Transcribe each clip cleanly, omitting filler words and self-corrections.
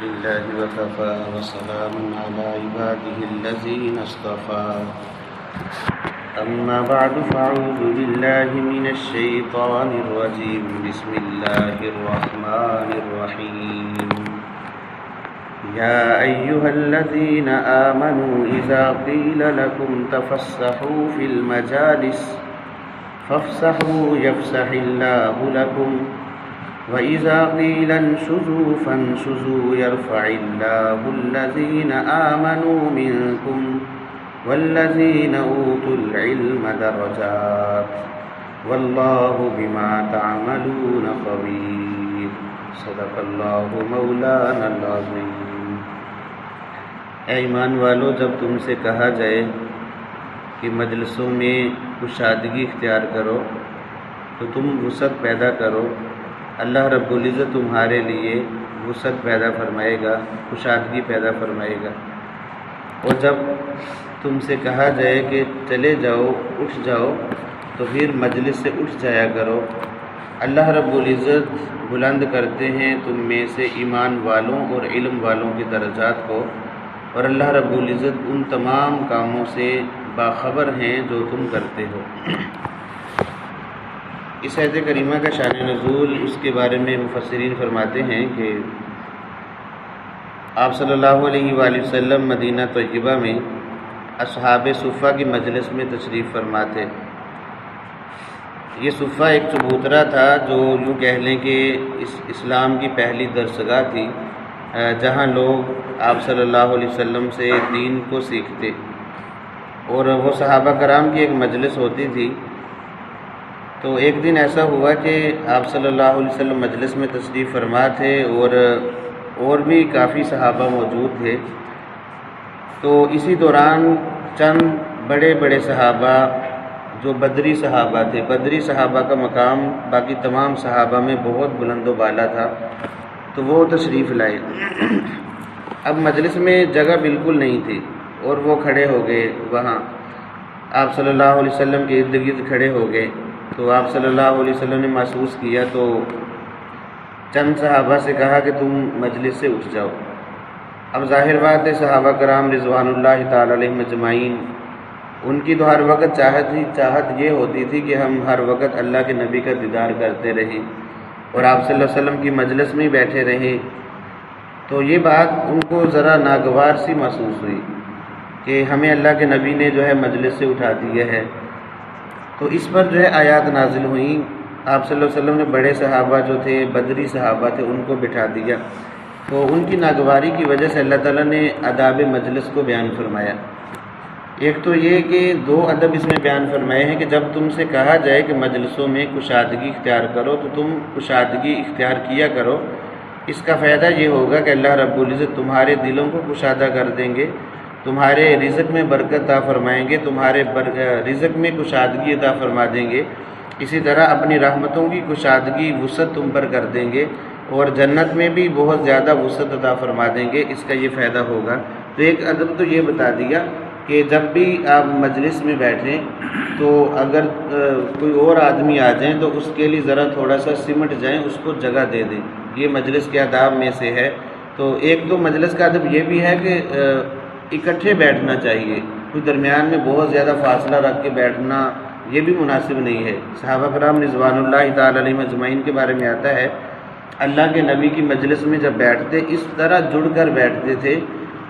لله وكفى وسلام على عباده الذين اصطفى أما بعد فأعوذ بالله من الشيطان الرجيم بسم الله الرحمن الرحيم يا أيها الذين آمنوا إذا قيل لكم تفسحوا في المجالس فافسحوا يفسح الله لكم وَإِذَا قِيلَ انشُزُوا فَانشُزُوا يَرْفَعِ اللَّهُ الَّذِينَ آمَنُوا مِنكُمْ وَالَّذِينَ أُوتُوا الْعِلْمَ دَرَجَاتٍ وَاللَّهُ بِمَا تَعْمَلُونَ خَبِيرٌ صدق اللہ مولانا العظیم۔ اے ایمان والو، جب تم سے کہا جائے کہ مجلسوں میں کشادگی اختیار کرو تو تم وسعت پیدا کرو، اللہ رب العزت تمہارے لیے وسعت پیدا فرمائے گا، کشادگی پیدا فرمائے گا۔ اور جب تم سے کہا جائے کہ چلے جاؤ، اٹھ جاؤ، تو پھر مجلس سے اٹھ جایا کرو۔ اللہ رب العزت بلند کرتے ہیں تم میں سے ایمان والوں اور علم والوں کے درجات کو، اور اللہ رب العزت ان تمام کاموں سے باخبر ہیں جو تم کرتے ہو۔ اس آیت کریمہ کا شان نزول، اس کے بارے میں مفسرین فرماتے ہیں کہ آپ صلی اللہ علیہ وآلہ وسلم مدینہ طیبہ میں اصحاب صفہ کی مجلس میں تشریف فرما تھے۔ یہ صفہ ایک چبوترا تھا جو یوں کہہ لیں کہ اسلام کی پہلی درسگاہ تھی، جہاں لوگ آپ صلی اللہ علیہ وسلم سے دین کو سیکھتے، اور وہ صحابہ کرام کی ایک مجلس ہوتی تھی۔ تو ایک دن ایسا ہوا کہ آپ صلی اللہ علیہ وسلم مجلس میں تشریف فرما تھے اور بھی کافی صحابہ موجود تھے۔ تو اسی دوران چند بڑے بڑے صحابہ جو بدری صحابہ تھے، بدری صحابہ کا مقام باقی تمام صحابہ میں بہت بلند و بالا تھا، تو وہ تشریف لائے۔ اب مجلس میں جگہ بالکل نہیں تھی اور وہ کھڑے ہو گئے، وہاں آپ صلی اللہ علیہ وسلم کے ارد گرد کھڑے ہو گئے۔ تو آپ صلی اللہ علیہ وسلم نے محسوس کیا تو چند صحابہ سے کہا کہ تم مجلس سے اٹھ جاؤ۔ اب ظاہر بات ہے صحابہ کرام رضوان اللہ تعالی علیہم اجمعین، ان کی تو ہر وقت چاہت یہ ہوتی تھی کہ ہم ہر وقت اللہ کے نبی کا دیدار کرتے رہیں اور آپ صلی اللہ علیہ وسلم کی مجلس میں بیٹھے رہیں۔ تو یہ بات ان کو ذرا ناگوار سی محسوس ہوئی کہ ہمیں اللہ کے نبی نے جو ہے مجلس سے اٹھا دیا ہے۔ تو اس پر جو ہے آیات نازل ہوئیں۔ آپ صلی اللہ علیہ وسلم نے بڑے صحابہ جو تھے، بدری صحابہ تھے، ان کو بٹھا دیا۔ تو ان کی ناگواری کی وجہ سے اللہ تعالیٰ نے آداب مجلس کو بیان فرمایا۔ ایک تو یہ کہ دو ادب اس میں بیان فرمائے ہیں کہ جب تم سے کہا جائے کہ مجلسوں میں کشادگی اختیار کرو تو تم کشادگی اختیار کیا کرو۔ اس کا فائدہ یہ ہوگا کہ اللہ رب العزت تمہارے دلوں کو کشادہ کر دیں گے، تمہارے رزق میں برکت عطا فرمائیں گے، تمہارے رزق میں کشادگی عطا فرما دیں گے۔ اسی طرح اپنی رحمتوں کی کشادگی وسعت تم پر کر دیں گے، اور جنت میں بھی بہت زیادہ وسعت عطا فرما دیں گے۔ اس کا یہ فائدہ ہوگا۔ تو ایک ادب تو یہ بتا دیا کہ جب بھی آپ مجلس میں بیٹھیں تو اگر کوئی اور آدمی آ جائیں تو اس کے لیے ذرا تھوڑا سا سمٹ جائیں، اس کو جگہ دے دیں۔ یہ مجلس کے آداب میں سے ہے۔ تو ایک تو مجلس کا ادب یہ بھی ہے کہ اکٹھے بیٹھنا چاہیے، کوئی درمیان میں بہت زیادہ فاصلہ رکھ کے بیٹھنا یہ بھی مناسب نہیں ہے۔ صحابہ کرام رضوان اللہ تعالی علیہم اجمعین کے بارے میں آتا ہے اللہ کے نبی کی مجلس میں جب بیٹھتے اس طرح جڑ کر بیٹھتے تھے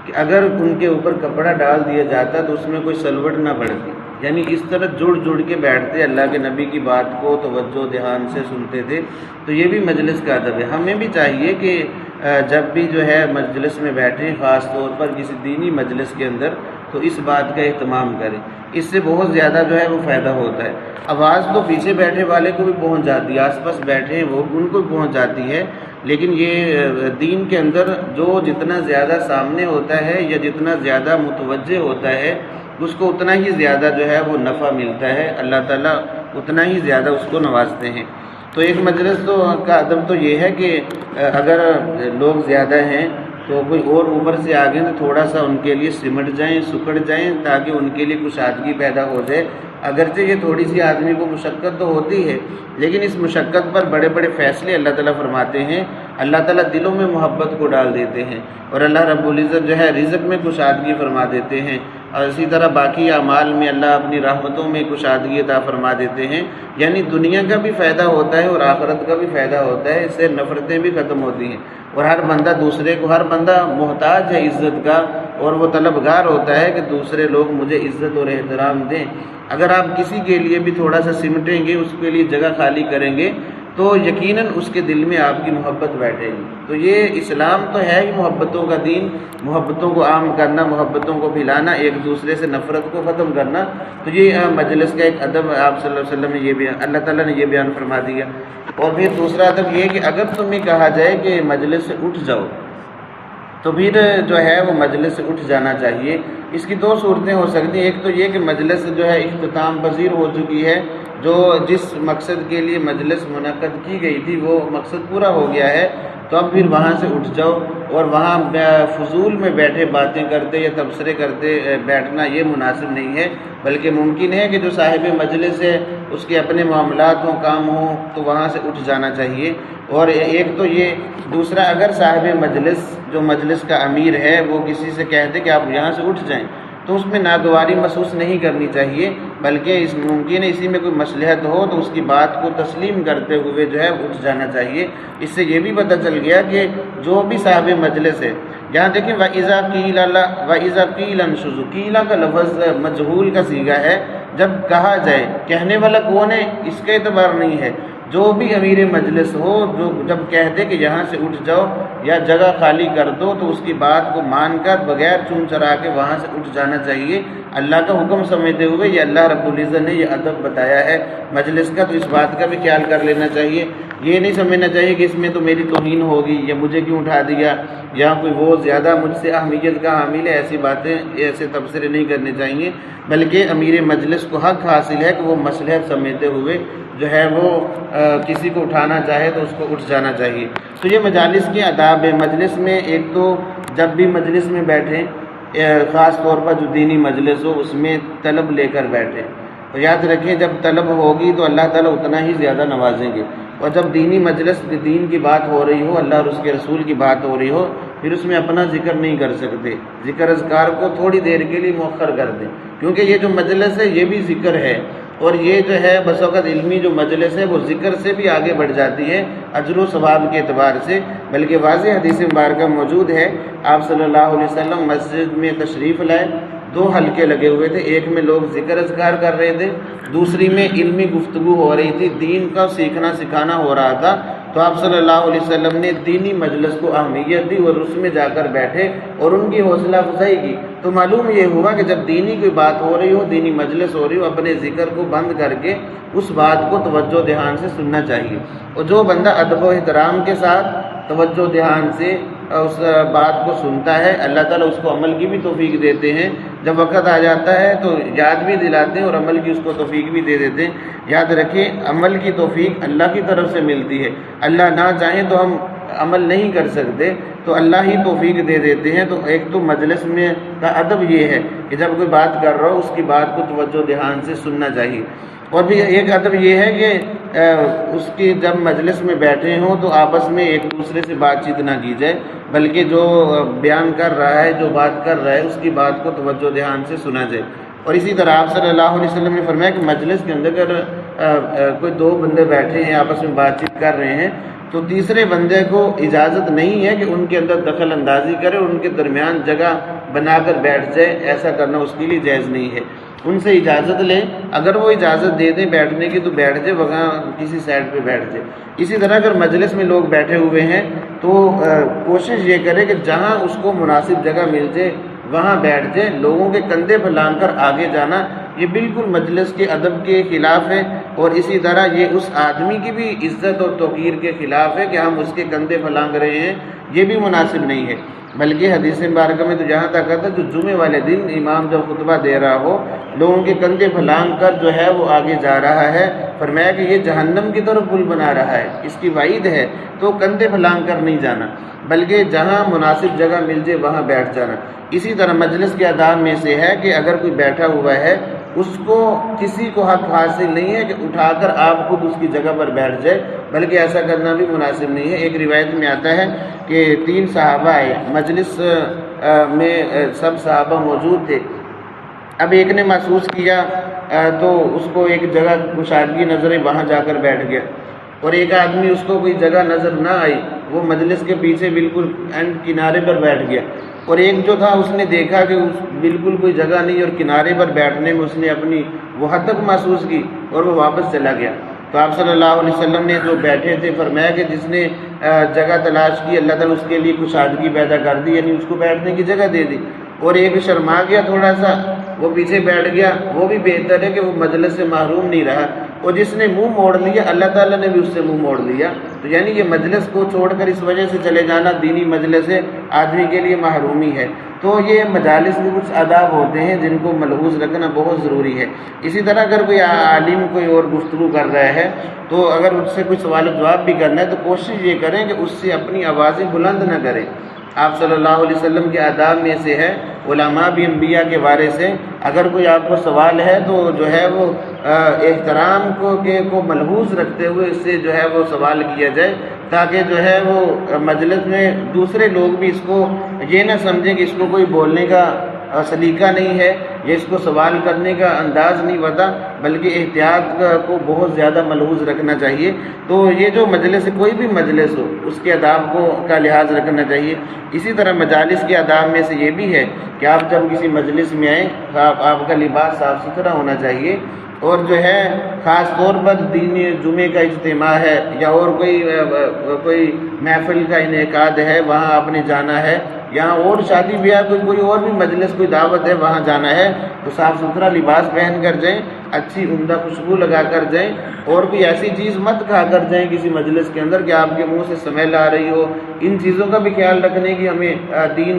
کہ اگر ان کے اوپر کپڑا ڈال دیا جاتا تو اس میں کوئی سلوٹ نہ پڑتی، یعنی اس طرح جڑ کے بیٹھتے، اللہ کے نبی کی بات کو توجہ دھیان سے سنتے تھے۔ تو یہ بھی مجلس کا ادب ہے۔ ہمیں بھی چاہیے کہ جب بھی جو ہے مجلس میں بیٹھیں، خاص طور پر کسی دینی مجلس کے اندر، تو اس بات کا اہتمام کریں۔ اس سے بہت زیادہ جو ہے وہ فائدہ ہوتا ہے۔ آواز تو پیچھے بیٹھے والے کو بھی پہنچ جاتی ہے، آس پاس بیٹھے ہیں وہ ان کو بھی پہنچ جاتی ہے، لیکن یہ دین کے اندر جو جتنا زیادہ سامنے ہوتا ہے یا جتنا زیادہ متوجہ ہوتا ہے اس کو اتنا ہی زیادہ جو ہے وہ نفع ملتا ہے، اللہ تعالیٰ اتنا ہی زیادہ اس کو نوازتے ہیں۔ تو ایک مجلس کا ادب تو یہ ہے کہ اگر لوگ زیادہ ہیں تو کوئی اور اوپر سے آ گئے تو تھوڑا سا ان کے لیے سمٹ جائیں، سکڑ جائیں، تاکہ ان کے لیے کشادگی پیدا ہو جائے۔ اگرچہ یہ تھوڑی سی آدمی کو مشقت تو ہوتی ہے، لیکن اس مشقت پر بڑے بڑے فیصلے اللہ تعالیٰ فرماتے ہیں۔ اللہ تعالیٰ دلوں میں محبت کو ڈال دیتے ہیں، اور اللہ رب العزت جو ہے رزق میں کشادگی فرما دیتے ہیں، اور اسی طرح باقی اعمال میں اللہ اپنی رحمتوں میں کشادگی عطا فرما دیتے ہیں۔ یعنی دنیا کا بھی فائدہ ہوتا ہے اور آخرت کا بھی فائدہ ہوتا ہے، اس سے نفرتیں بھی ختم ہوتی ہیں، اور ہر بندہ محتاج ہے عزت کا، اور وہ طلبگار ہوتا ہے کہ دوسرے لوگ مجھے عزت اور احترام دیں۔ اگر آپ کسی کے لیے بھی تھوڑا سا سمٹیں گے، اس کے لیے جگہ خالی کریں گے، تو یقیناً اس کے دل میں آپ کی محبت بیٹھے گی۔ تو یہ اسلام تو ہے ہی محبتوں کا دین، محبتوں کو عام کرنا، محبتوں کو پھیلانا، ایک دوسرے سے نفرت کو ختم کرنا۔ تو یہ مجلس کا ایک ادب آپ صلی اللہ علیہ وسلم نے اللہ تعالیٰ نے یہ بیان فرما دیا۔ اور پھر دوسرا ادب یہ کہ اگر تمہیں کہا جائے کہ مجلس سے اٹھ جاؤ، تو پھر جو ہے وہ مجلس سے اٹھ جانا چاہیے۔ اس کی دو صورتیں ہو سکتی ہیں، ایک تو یہ کہ مجلس جو ہے اختتام پذیر ہو چکی ہے، جو جس مقصد کے لیے مجلس منعقد کی گئی تھی وہ مقصد پورا ہو گیا ہے، تو اب پھر وہاں سے اٹھ جاؤ، اور وہاں فضول میں بیٹھے باتیں کرتے یا تبصرے کرتے بیٹھنا یہ مناسب نہیں ہے، بلکہ ممکن ہے کہ جو صاحب مجلس ہے اس کے اپنے معاملات ہوں، کام ہوں، تو وہاں سے اٹھ جانا چاہیے۔ اور ایک تو یہ، دوسرا اگر صاحب مجلس جو مجلس کا امیر ہے وہ کسی سے کہہ دے کہ آپ یہاں سے اٹھ جائیں، تو اس میں ناگواری محسوس نہیں کرنی چاہیے، بلکہ ممکن ہے اسی میں کوئی مصلحت ہو تو اس کی بات کو تسلیم کرتے ہوئے جو ہے اٹھ جانا چاہیے۔ اس سے یہ بھی پتہ چل گیا کہ جو بھی صاحب مجلس ہے، یہاں دیکھیں وَإِذَا قِيلَ انشُزُوا، قیلہ کا لفظ مجہول کا صیغہ ہے، جب کہا جائے، کہنے والا کون ہے اس کا اعتبار نہیں ہے، جو بھی امیر مجلس ہو، جو جب کہہ دے کہ یہاں سے اٹھ جاؤ یا جگہ خالی کر دو، تو اس کی بات کو مان کر بغیر چون چرا کے وہاں سے اٹھ جانا چاہیے، اللہ کا حکم سمجھتے ہوئے۔ یہ اللہ رب العزت نے یہ ادب بتایا ہے مجلس کا، تو اس بات کا بھی خیال کر لینا چاہیے۔ یہ نہیں سمجھنا چاہیے کہ اس میں تو میری توہین ہوگی، یا مجھے کیوں اٹھا دیا، یا کوئی وہ زیادہ مجھ سے اہمیت کا حامل ہے، ایسی باتیں، ایسے تبصرے نہیں کرنے چاہیے، بلکہ امیر مجلس کو حق حاصل ہے کہ وہ مصلحت سمجھتے ہوئے جو ہے وہ کسی کو اٹھانا چاہے تو اس کو اٹھ جانا چاہیے۔ تو یہ مجالس کے آداب ہے۔ مجلس میں ایک تو جب بھی مجلس میں بیٹھیں، خاص طور پر جو دینی مجلس ہو اس میں طلب لے کر بیٹھیں، اور یاد رکھیں جب طلب ہوگی تو اللہ تعالیٰ اتنا ہی زیادہ نوازیں گے، اور جب دینی مجلس دین کی بات ہو رہی ہو، اللہ اور اس کے رسول کی بات ہو رہی ہو، پھر اس میں اپنا ذکر نہیں کر سکتے، ذکر اذکار کو تھوڑی دیر کے لیے مؤخر کر دیں، کیونکہ یہ جو مجلس ہے یہ بھی ذکر ہے، اور یہ جو ہے بس وقت علمی جو مجلس ہے وہ ذکر سے بھی آگے بڑھ جاتی ہے اجر و ثواب کے اعتبار سے، بلکہ واضح حدیث مبارکہ موجود ہے۔ آپ صلی اللہ علیہ وسلم مسجد میں تشریف لائے، دو حلقے لگے ہوئے تھے، ایک میں لوگ ذکر اذکار کر رہے تھے، دوسری میں علمی گفتگو ہو رہی تھی، دین کا سیکھنا سکھانا ہو رہا تھا۔ تو آپ صلی اللہ علیہ وسلم نے دینی مجلس کو اہمیت دی اور اس میں جا کر بیٹھے اور ان کی حوصلہ افزائی کی۔ تو معلوم یہ ہوا کہ جب دینی کوئی بات ہو رہی ہو، دینی مجلس ہو رہی ہو، اپنے ذکر کو بند کر کے اس بات کو توجہ دھیان سے سننا چاہیے، اور جو بندہ ادب و احترام کے ساتھ توجہ دھیان سے اس بات کو سنتا ہے، اللہ تعالیٰ اس کو عمل کی بھی توفیق دیتے ہیں، جب وقت آ جاتا ہے تو یاد بھی دلاتے ہیں اور عمل کی اس کو توفیق بھی دے دیتے ہیں۔ یاد رکھیں عمل کی توفیق اللہ کی طرف سے ملتی ہے، اللہ نہ چاہیں تو ہم عمل نہیں کر سکتے، تو اللہ ہی توفیق دے دیتے ہیں۔ تو ایک تو مجلس میں کا ادب یہ ہے کہ جب کوئی بات کر رہا ہو اس کی بات کو توجہ دھیان سے سننا چاہیے، اور بھی ایک ادب یہ ہے کہ اس کی جب مجلس میں بیٹھے ہوں تو آپس میں ایک دوسرے سے بات چیت نہ کی جائے، بلکہ جو بیان کر رہا ہے، جو بات کر رہا ہے، اس کی بات کو توجہ دھیان سے سنا جائے۔ اور اسی طرح آپ صلی اللہ علیہ وسلم نے فرمایا کہ مجلس کے اندر اگر کوئی دو بندے بیٹھے ہیں آپس میں بات چیت کر رہے ہیں، تو تیسرے بندے کو اجازت نہیں ہے کہ ان کے اندر دخل اندازی کرے اور ان کے درمیان جگہ بنا کر بیٹھ جائے، ایسا کرنا اس کے لیے جائز نہیں ہے۔ ان سے اجازت لیں، اگر وہ اجازت دے دیں بیٹھنے کی تو بیٹھ جائے، وہاں کسی سائڈ پہ بیٹھ جائے۔ اسی طرح اگر مجلس میں لوگ بیٹھے ہوئے ہیں تو کوشش یہ کرے کہ جہاں اس کو مناسب جگہ مل جائے وہاں بیٹھ جائے، لوگوں کے کندھے پھیلان کر آگے جانا یہ بالکل مجلس کے ادب کے خلاف ہے، اور اسی طرح یہ اس آدمی کی بھی عزت اور توقیر کے خلاف ہے کہ ہم اس کے کندھے پھیلانگ رہے ہیں، یہ بھی مناسب نہیں ہے۔ بلکہ حدیث مبارکہ میں تو جہاں تک آتا ہے جو جمعے والے دن امام جب خطبہ دے رہا ہو لوگوں کے کندھے پھلانگ کر جو ہے وہ آگے جا رہا ہے، فرمایا کہ یہ جہنم کی طرف پل بنا رہا ہے، اس کی وعید ہے، تو کندھے پھلانگ کر نہیں جانا بلکہ جہاں مناسب جگہ مل جائے وہاں بیٹھ جانا۔ اسی طرح مجلس کے آداب میں سے ہے کہ اگر کوئی بیٹھا ہوا ہے اس کو کسی کو حق حاصل نہیں ہے کہ اٹھا کر آپ خود اس کی جگہ پر بیٹھ جائے، بلکہ ایسا کرنا بھی مناسب نہیں ہے۔ ایک روایت میں آتا ہے کہ 3 صحابہ آئے، مجلس میں سب صحابہ موجود تھے، اب ایک نے محسوس کیا تو اس کو ایک جگہ کشادگی نظر آئی، وہاں جا کر بیٹھ گیا، اور ایک آدمی اس کو کوئی جگہ نظر نہ آئی، وہ مجلس کے پیچھے بالکل اینڈ کنارے پر بیٹھ گیا، اور ایک جو تھا اس نے دیکھا کہ اس بالکل کوئی جگہ نہیں اور کنارے پر بیٹھنے میں اس نے اپنی وحدت محسوس کی اور وہ واپس چلا گیا۔ تو آپ صلی اللہ علیہ وسلم نے جو بیٹھے تھے فرمایا کہ جس نے جگہ تلاش کی اللہ تعالیٰ اس کے لیے کشادگی پیدا کر دی، یعنی اس کو بیٹھنے کی جگہ دے دی، اور ایک شرما گیا تھوڑا سا وہ پیچھے بیٹھ گیا، وہ بھی بہتر ہے کہ وہ مجلس سے محروم نہیں رہا، اور جس نے منہ موڑ لیا اللہ تعالیٰ نے بھی اس سے منہ موڑ لیا۔ تو یعنی یہ مجلس کو چھوڑ کر اس وجہ سے چلے جانا دینی مجلس سے آدمی کے لیے محرومی ہے۔ تو یہ مجالس میں کچھ آداب ہوتے ہیں جن کو ملحوظ رکھنا بہت ضروری ہے۔ اسی طرح اگر کوئی عالم کوئی اور گفتگو کر رہا ہے تو اگر اس سے کوئی سوال و جواب بھی کرنا ہے تو کوشش یہ کریں کہ اس سے اپنی آوازیں بلند نہ کریں۔ آپ صلی اللہ علیہ وسلم کے آداب میں سے ہے، علماء بھی انبیاء کے وارث ہیں، اگر کوئی آپ کو سوال ہے تو جو ہے وہ احترام کو ملحوظ رکھتے ہوئے اس سے جو ہے وہ سوال کیا جائے، تاکہ جو ہے وہ مجلس میں دوسرے لوگ بھی اس کو یہ نہ سمجھیں کہ اس کو کوئی بولنے کا سلیقہ نہیں ہے یا اس کو سوال کرنے کا انداز نہیں پتا، بلکہ احتیاط کو بہت زیادہ ملحوظ رکھنا چاہیے۔ تو یہ جو مجلس کوئی بھی مجلس ہو اس کے آداب کا لحاظ رکھنا چاہیے۔ اسی طرح مجالس کے آداب میں سے یہ بھی ہے کہ آپ جب کسی مجلس میں آئیں آپ کا لباس صاف ستھرا ہونا چاہیے، اور جو ہے خاص طور پر دین جمعے کا اجتماع ہے یا اور کوئی محفل کا انعقاد ہے وہاں آپ نے جانا ہے، یہاں اور شادی بیاہ کوئی اور بھی مجلس کوئی دعوت ہے وہاں جانا ہے تو صاف ستھرا لباس پہن کر جائیں، اچھی عمدہ خوشبو لگا کر جائیں، اور کوئی ایسی چیز مت کھا کر جائیں کسی مجلس کے اندر کہ آپ کے منہ سے سمیل آ رہی ہو۔ ان چیزوں کا بھی خیال رکھنے کی ہمیں دین